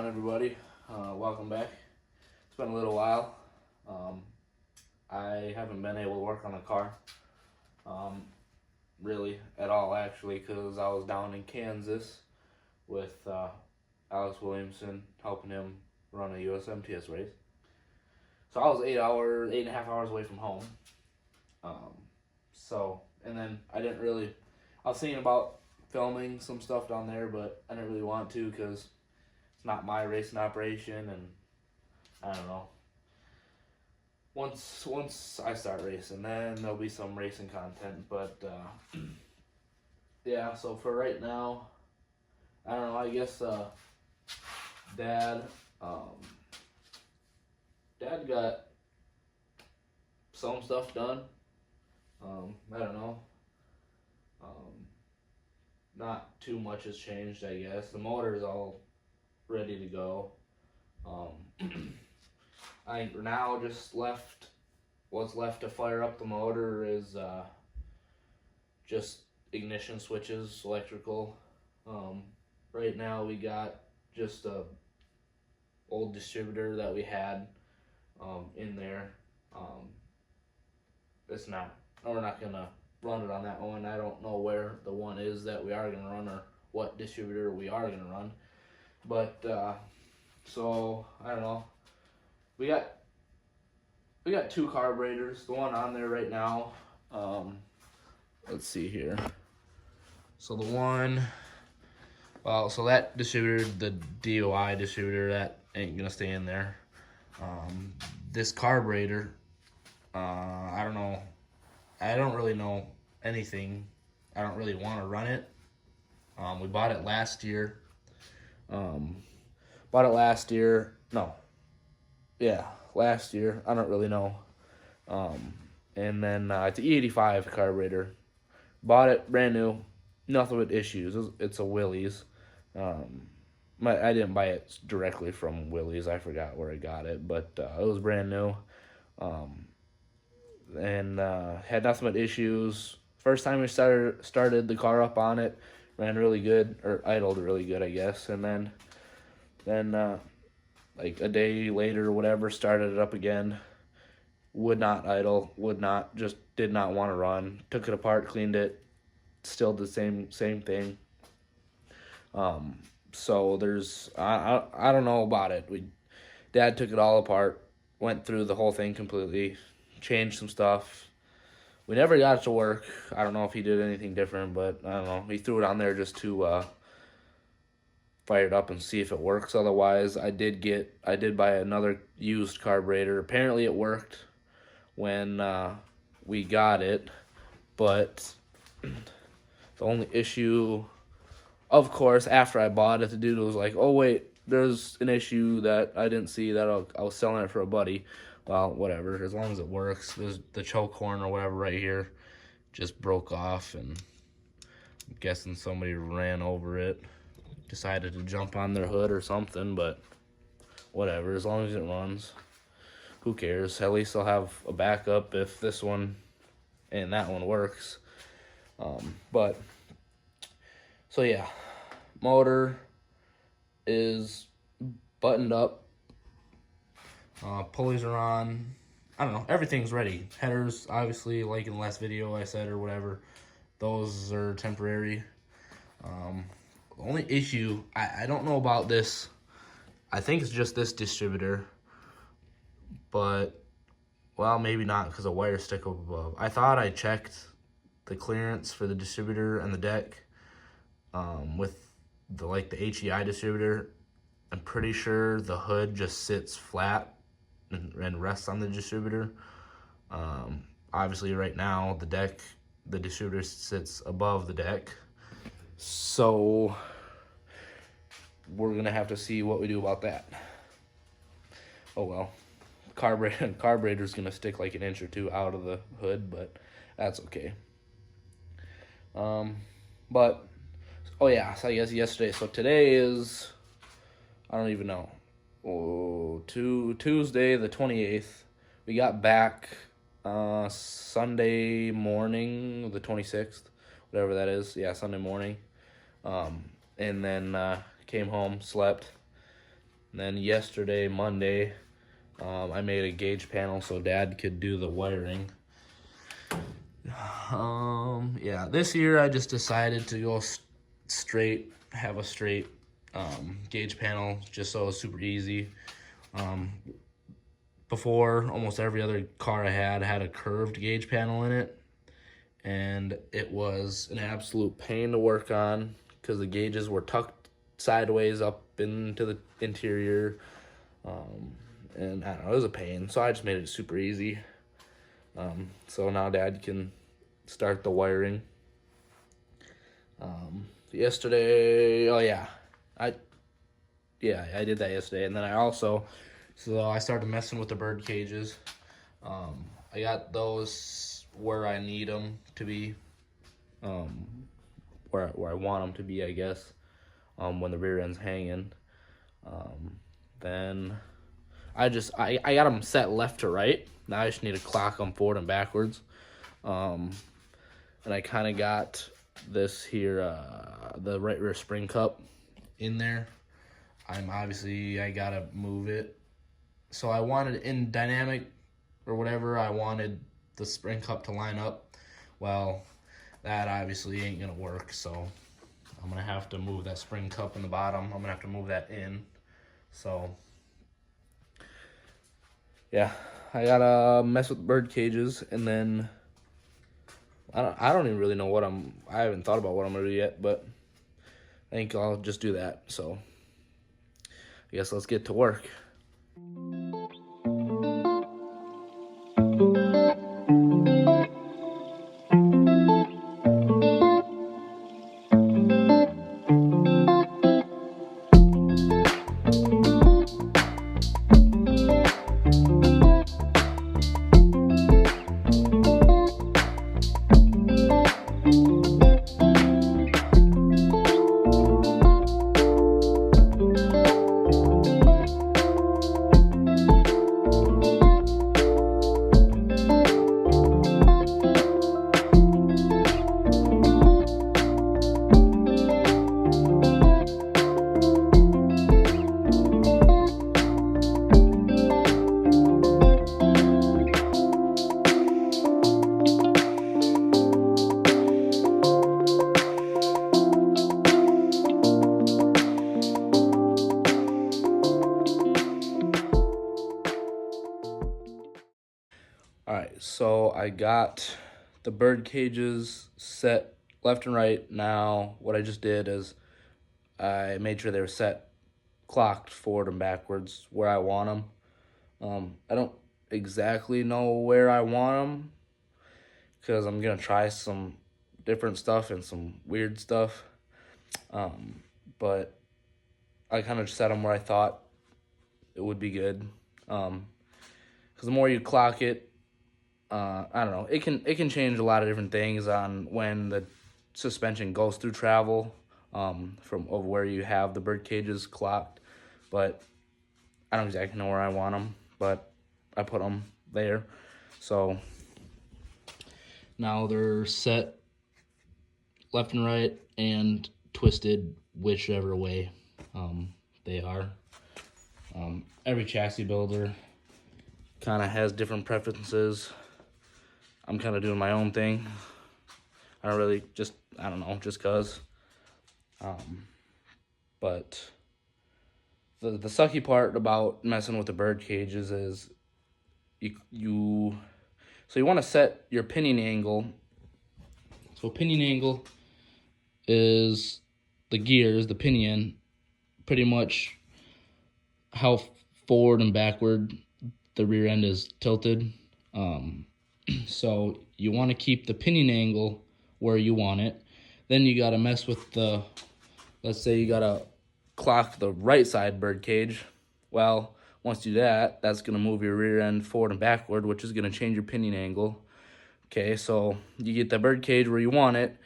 on, everybody? Welcome back. It's been a little while. I haven't been able to work on the car, really, at all, actually, because I was down in Kansas with Alex Williamson, helping him run a USMTS race. So I was 8.5 hours away from home. And then I was thinking about filming some stuff down there, but I didn't really want to because it's not my racing operation, and I don't know. Once I start racing, then there'll be some racing content. But yeah. So for right now, I don't know. I guess Dad, Dad got some stuff done. I don't know. Not too much has changed, I guess. The motor is all ready to go. I think now what's left to fire up the motor is just ignition switches, electrical. Right now we got just a old distributor that we had in there. We're not gonna run it on that one. I don't know where the one is that we are gonna run or what distributor we are gonna run. But so I don't know. We got two carburetors. The one on there right now. Let's see here. So so that distributor, the DOI distributor, that ain't gonna stay in there. This carburetor, I don't know. I don't really know anything. I don't really want to run it. We bought it last year. Last year. I don't really know. And then it's an E85 carburetor. Bought it brand new. Nothing but issues. It's a Willys. I didn't buy it directly from Willys. I forgot where I got it, but it was brand new. And had nothing but issues. First time we started the car up on it, ran really good, or idled really good, I guess. And then like a day later or whatever, started it up again. Would not idle, did not want to run. Took it apart, cleaned it, still the same thing. So I don't know about it. Dad took it all apart, went through the whole thing completely, changed some stuff. We never got it to work. I don't know if he did anything different, but I don't know. He threw it on there just to fire it up and see if it works. Otherwise, I did buy another used carburetor. Apparently it worked when we got it, but the only issue, of course, after I bought it, the dude was like, "Oh wait, there's an issue that I didn't see, that I was selling it for a buddy." Well, whatever, as long as it works. There's the choke horn or whatever right here just broke off, and I'm guessing somebody ran over it, decided to jump on their hood or something, but whatever, as long as it runs, who cares? At least I'll have a backup if this one and that one works. So yeah, motor is buttoned up. Pulleys are on. I don't know. Everything's ready. Headers, obviously, like in the last video I said or whatever, those are temporary. The only issue, I don't know about this. I think it's just this distributor, but, well, maybe not because the wires stick up above. I thought I checked the clearance for the distributor and the deck with the HEI distributor. I'm pretty sure the hood just sits flat and rests on the distributor. Obviously right now the distributor sits above the deck. So we're gonna have to see what we do about that. Oh well. Carburetor's gonna stick like an inch or two out of the hood, but that's okay. But oh yeah, so I guess yesterday. So today is, I don't even know. Tuesday the 28th. We got back Sunday morning, the 26th, whatever that is. Yeah, Sunday morning. And then came home, slept, And then yesterday, Monday, I made a gauge panel so Dad could do the wiring. Yeah, this year I just decided to go straight, have a straight gauge panel, just so it's super easy. Before, almost every other car I had a curved gauge panel in it, and it was an absolute pain to work on because the gauges were tucked sideways up into the interior, and I don't know, it was a pain, so I just made it super easy. So now Dad can start the wiring. Yesterday, I did that yesterday, and then I started messing with the bird cages. I got those where I need them to be, where I want them to be, I guess. When the rear end's hanging, then I got them set left to right. Now I just need to clock them forward and backwards. And I kind of got this here, the right rear spring cup in there. I gotta move it. So I wanted in dynamic or whatever, I wanted the spring cup to line up. Well, that obviously ain't gonna work, so I'm gonna have to move that spring cup in the bottom. I'm gonna have to move that in. So yeah, I gotta mess with bird cages, and then I don't even really know I haven't thought about what I'm gonna do yet, but I think I'll just do that. So I guess let's get to work. All right, so I got the bird cages set left and right. Now, what I just did is I made sure they were set clocked forward and backwards where I want them. I don't exactly know where I want them because I'm gonna try some different stuff and some weird stuff. But I kind of set them where I thought it would be good. Because the more you clock it, I don't know. It can change a lot of different things on when the suspension goes through travel, from over where you have the bird cages clocked. But I don't exactly know where I want them, but I put them there. So now they're set left and right and twisted whichever way they are. Every chassis builder kind of has different preferences. I'm kind of doing my own thing. I don't know, just cause. But the sucky part about messing with the bird cages is you want to set your pinion angle. So pinion angle is the gears, the pinion, pretty much how forward and backward the rear end is tilted. So you want to keep the pinion angle where you want it. Then you got to mess with let's say you got to clock the right side bird cage. Well, once you do that, that's going to move your rear end forward and backward, which is going to change your pinion angle. Okay, so you get the bird cage where you want it,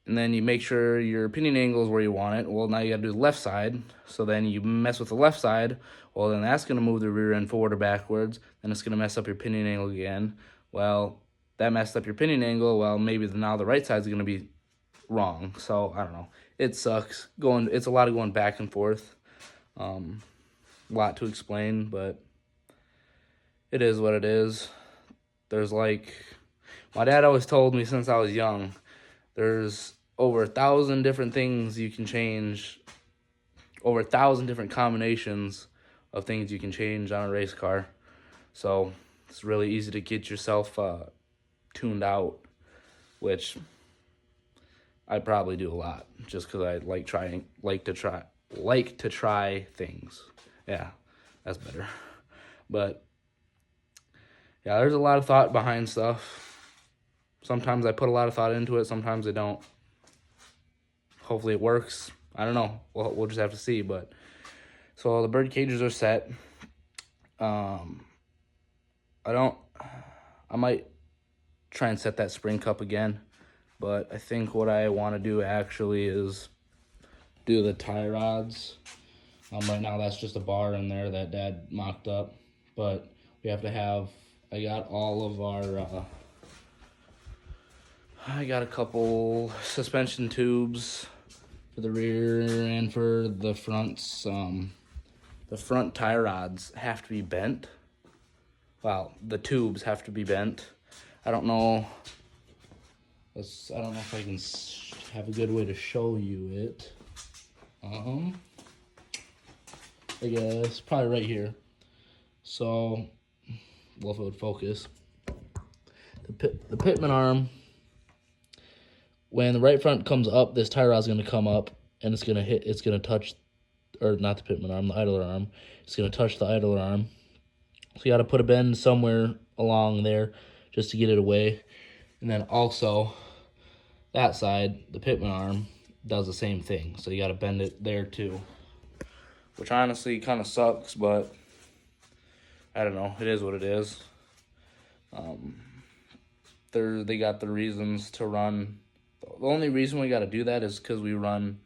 and then you make sure your pinion angle is where you want it. Well, now you got to do the left side. So then you mess with the left side. Well, then that's going to move the rear end forward or backwards. Then it's going to mess up your pinion angle again. Well, that messed up your pinion angle. Well, maybe now the right side is going to be wrong. So I don't know. It sucks. It's a lot of going back and forth. a lot to explain, but it is what it is. There's like, my dad always told me since I was young, there's over 1,000 different things you can change, over 1,000 different combinations of things you can change on a race car. So it's really easy to get yourself tuned out, which I probably do a lot just because I like to try things. Yeah, that's better. But yeah, there's a lot of thought behind stuff. Sometimes I put a lot of thought into it. Sometimes I don't. Hopefully it works. I don't know. We'll just have to see. But so the bird cages are set. I might try and set that spring cup again, but I think what I want to do actually is do the tie rods. Right now that's just a bar in there that Dad mocked up, but we have to have, I got all of our, I got a couple suspension tubes for the rear and for the fronts. The front tie rods have to be bent. Well, the tubes have to be bent. I don't know. I don't know if I can have a good way to show you it. I guess probably right here. So, well, if it would focus. The pitman arm. When the right front comes up, this tie rod is going to come up, and it's going to touch, or not the pitman arm, the idler arm. It's going to touch the idler arm. So you got to put a bend somewhere along there just to get it away. And then also, that side, the pitman arm, does the same thing. So you got to bend it there too. Which honestly kind of sucks, but I don't know. It is what it is. They got the reasons to run. The only reason we got to do that is because we run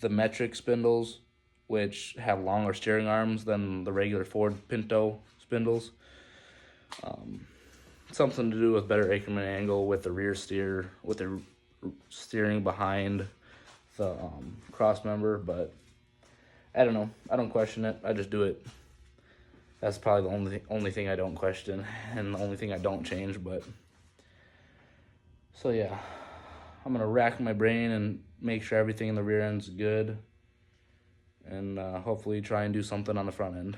the metric spindles, which have longer steering arms than the regular Ford Pinto spindles. Something to do with better Ackerman angle with the rear steer, with the steering behind the cross member, but I don't know. I don't question it. I just do it. That's probably the only thing I don't question and the only thing I don't change. But so yeah, I'm gonna rack my brain and make sure everything in the rear end's good, and hopefully try and do something on the front end.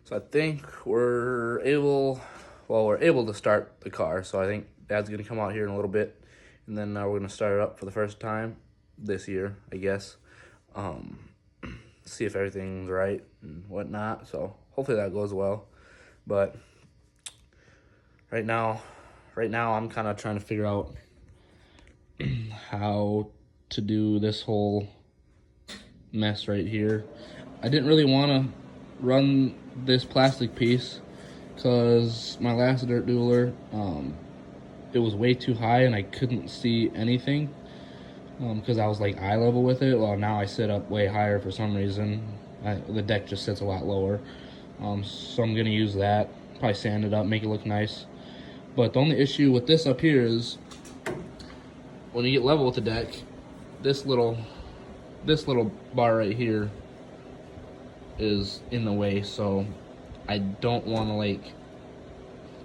So I think we're able to start the car. So I think Dad's gonna come out here in a little bit, and then we're gonna start it up for the first time this year, I guess. See if everything's right and whatnot. So hopefully that goes well. But right now I'm kind of trying to figure out how to do this whole mess right here. I didn't really want to run this plastic piece because my last dirt dueler, it was way too high and I couldn't see anything because I was like eye level with it. Well, now I sit up way higher for some reason. The deck just sits a lot lower. So I'm going to use that, probably sand it up, make it look nice. But the only issue with this up here is when you get level with the deck, this little bar right here is in the way, so I don't want to, like,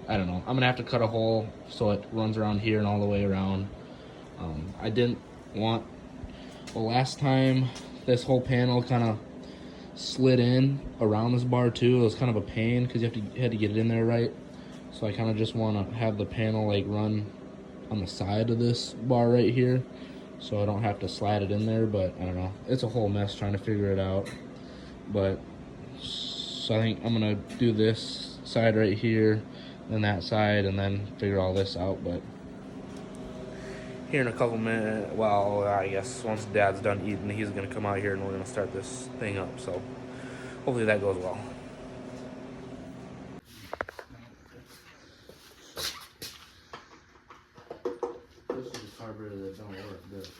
I don't know. I'm gonna have to cut a hole so it runs around here and all the way around. I didn't want, well, last time this whole panel kind of slid in around this bar too. It was kind of a pain because you had to get it in there right. So I kind of just want to have the panel like run on the side of this bar right here, so I don't have to slide it in there. But I don't know. It's a whole mess trying to figure it out. But so I think I'm gonna do this side right here, then that side, and then figure all this out. But here in a couple minutes, well, I guess once Dad's done eating, he's gonna come out here and we're gonna start this thing up. So hopefully that goes well. This is the carburetor that don't work. This is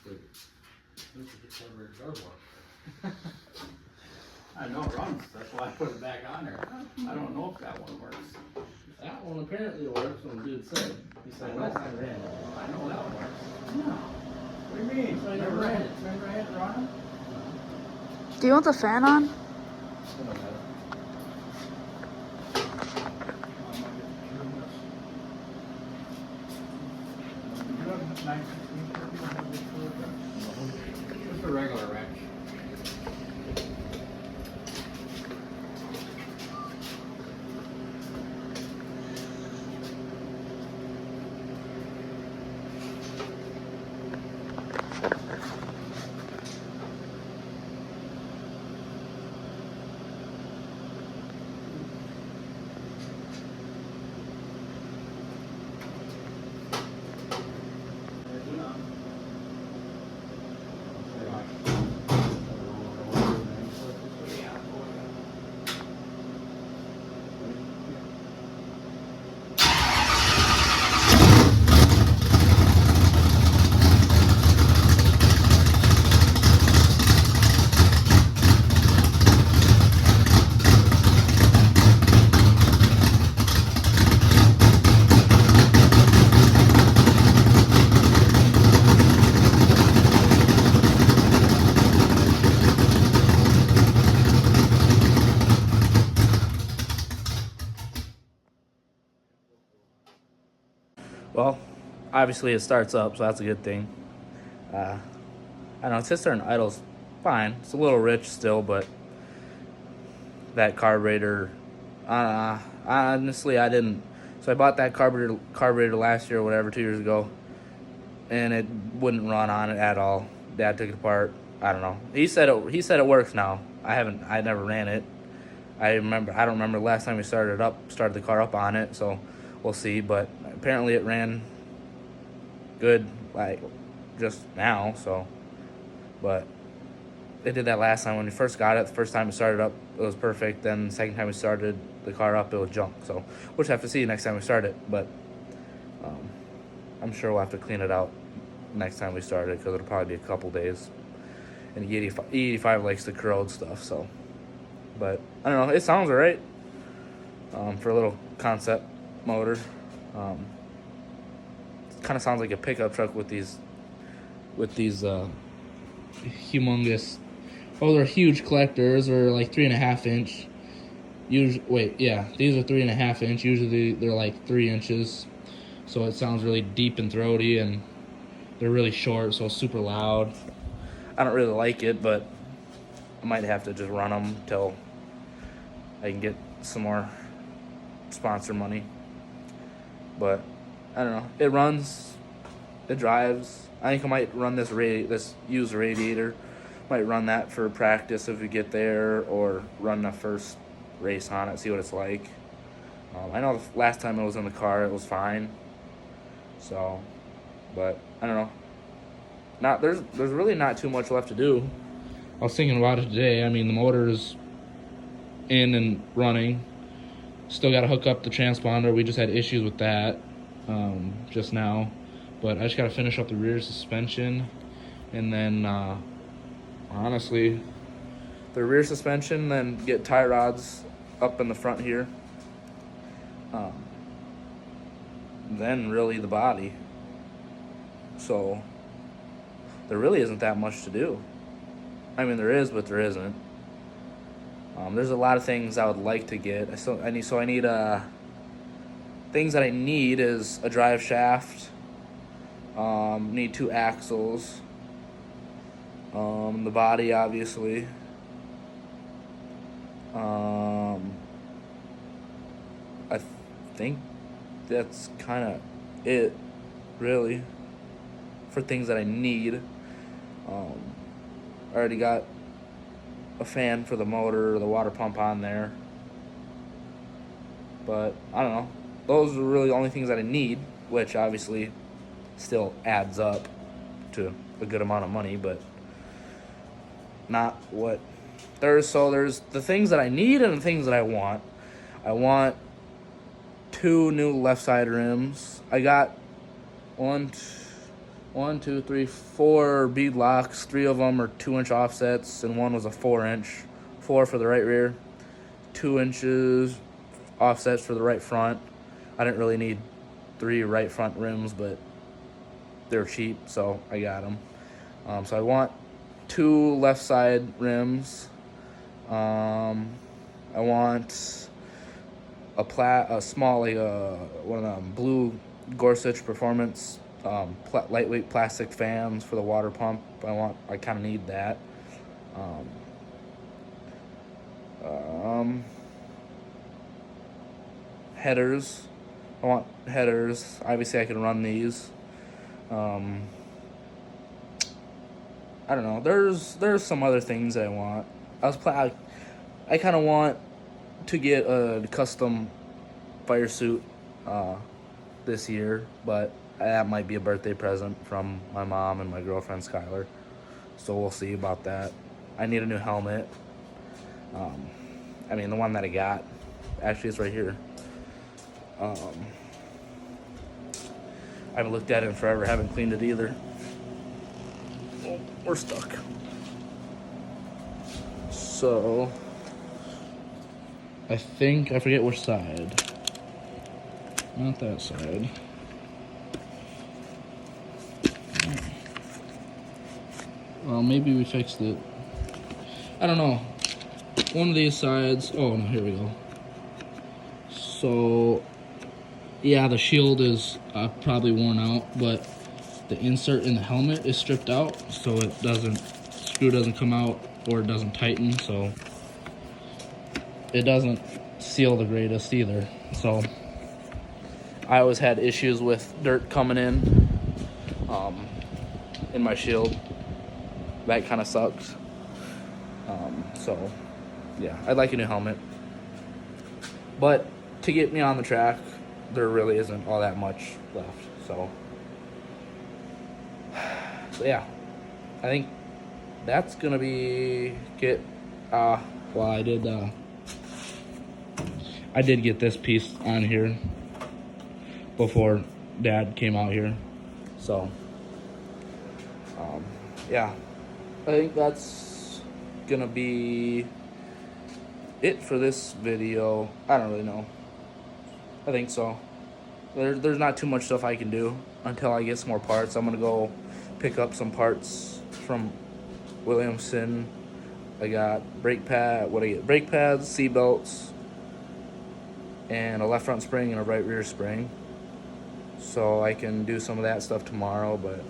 the carburetor that does work. I know it runs, that's why I put it back on there. I don't know if that one works. That one apparently works, when the dude said. He said last time I ran it. I know that works. No. What do you mean? So I never ran it. Remember I had it running? Do you want the fan on? Just a regular wrench. Well, obviously it starts up, so that's a good thing. I don't know, it sits there and idles fine. It's a little rich still, but that carburetor, honestly, I didn't. So I bought that carburetor last year or whatever, 2 years ago, and it wouldn't run on it at all. Dad took it apart. I don't know. He said it works now. I never ran it. I don't remember the last time we started the car up on it, so we'll see. But apparently it ran good, like, just now, so. But it did that last time when we first got it. The first time we started up, it was perfect. Then the second time we started the car up, it was junk. So we'll just have to see next time we start it. But I'm sure we'll have to clean it out next time we start it, because it'll probably be a couple days. And the E85 likes to corrode stuff, so. But I don't know, it sounds alright for a little concept motor. It kind of sounds like a pickup truck with these humongous. Oh, they're huge collectors. They're like 3.5 inch. These are 3.5 inch. Usually they're like 3 inches. So it sounds really deep and throaty, and they're really short, so it's super loud. I don't really like it, but I might have to just run them till I can get some more sponsor money. But I don't know. It runs. It drives. I think I might run this used radiator. Might run that for practice if we get there, or run the first race on it, see what it's like. I know the last time it was in the car, it was fine. So, but I don't know. There's really not too much left to do. I was thinking about it today. I mean, the motor's in and running. Still got to hook up the transponder. We just had issues with that just now. But I just got to finish up the rear suspension. And then, honestly, the rear suspension, then get tie rods up in the front here. Then really the body. So there really isn't that much to do. I mean, there is, but there isn't. There's a lot of things I would like to get. I need things that I need is a drive shaft. Need 2 axles. The body, obviously. I think that's kind of it, really, for things that I need. I already got a fan for the motor, the water pump on there. But I don't know. Those are really the only things that I need, which obviously still adds up to a good amount of money, but not what there's the things that I need and the things that I want. I want 2 new left side rims. I got 4 bead locks. 3 of them are 2-inch offsets, and 1 was a 4-inch. 4 for the right rear, 2 inches offsets for the right front. I didn't really need 3 right front rims, but they're cheap, so I got them. So I want 2 left side rims. I want a small, like one of them blue Gorsuch Performance lightweight plastic fans for the water pump. I kind of need that. Um, Headers. I want headers. Obviously, I can run these. I don't know. There's some other things I want. I kind of want to get a custom fire suit this year, but that might be a birthday present from my mom and my girlfriend Skylar. So we'll see about that. I need a new helmet. I mean, the one that I got, actually, it's right here. I haven't looked at it in forever. Haven't cleaned it either. Oh, we're stuck. So I forget which side. Not that side. Well, maybe we fixed it. I don't know. One of these sides. Oh no, here we go. So yeah, the shield is probably worn out, but the insert in the helmet is stripped out, so screw doesn't come out, or it doesn't tighten, so it doesn't seal the greatest either. So I always had issues with dirt coming in my shield. That kind of sucks. So yeah, I'd like a new helmet, but to get me on the track, there really isn't all that much left. So yeah, I think that's gonna be get. Well, I did get this piece on here before Dad came out here, so yeah, I think that's gonna be it for this video. I don't really know. I think so. There's not too much stuff I can do until I get some more parts. I'm gonna go pick up some parts from Williamson. I got brake pads, seat belts, and a left front spring and a right rear spring. So I can do some of that stuff tomorrow, but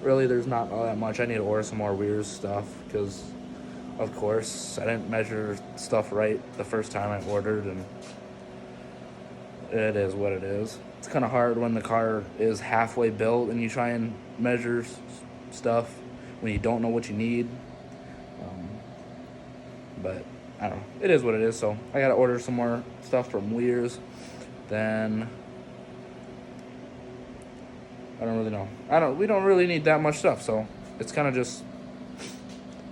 really there's not all that much. I need to order some more Weir's stuff because, of course, I didn't measure stuff right the first time I ordered, and it is what it is. It's kind of hard when the car is halfway built and you try and measure stuff when you don't know what you need. But I don't know. It is what it is. So I gotta order some more stuff from Weir's. Then I don't really know. We don't really need that much stuff. So it's kind of just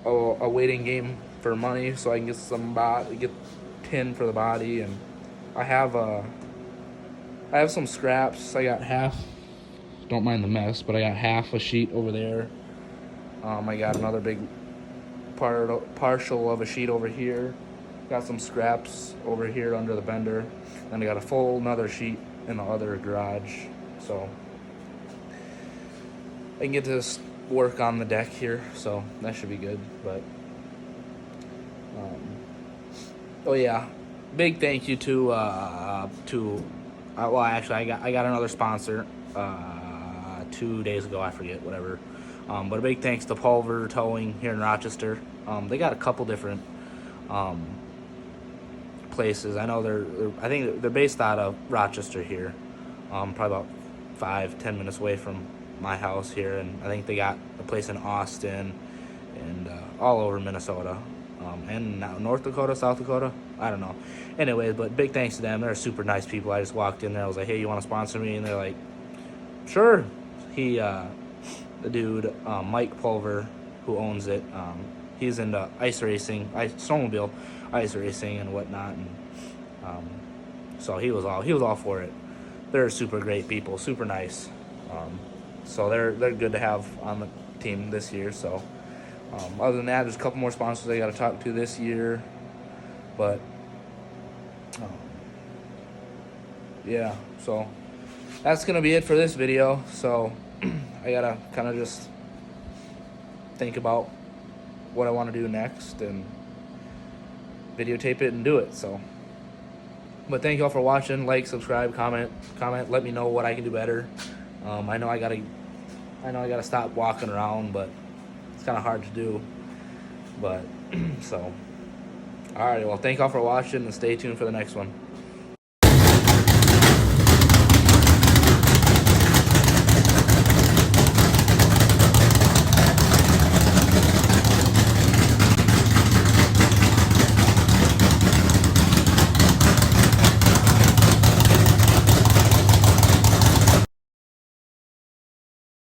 a waiting game for money, so I can get tin for the body, and I have some scraps. I got half. Don't mind the mess, but I got half a sheet over there. I got another big partial of a sheet over here. Got some scraps over here under the bender. Then I got a full another sheet in the other garage. So I can get this work on the deck here, so that should be good. But oh yeah, big thank you to well, actually I got another sponsor 2 days ago. I forget, whatever. But a big thanks to Pulver Towing here in Rochester. They got a couple different places. I know I think they're based out of Rochester here, probably about 5-10 minutes away from my house here, and I think they got a place in Austin and all over Minnesota, and now North Dakota, South Dakota, I don't know. Anyways, but big thanks to them. They're super nice people. I just walked in there. I was like, hey, you want to sponsor me? And they're like, sure. The dude, Mike Pulver, who owns it, he's into ice racing, snowmobile ice racing and whatnot, and so he was all for it. They're super great people, super nice. So they're good to have on the team this year. So other than that, there's a couple more sponsors I got to talk to this year, but yeah. So that's gonna be it for this video. So I gotta kind of just think about what I want to do next, and videotape it and do it. So, but thank y'all for watching. Like, subscribe, comment. Let me know what I can do better. I know I gotta stop walking around, but it's kind of hard to do. But so, alright. Well, thank y'all for watching, and stay tuned for the next one.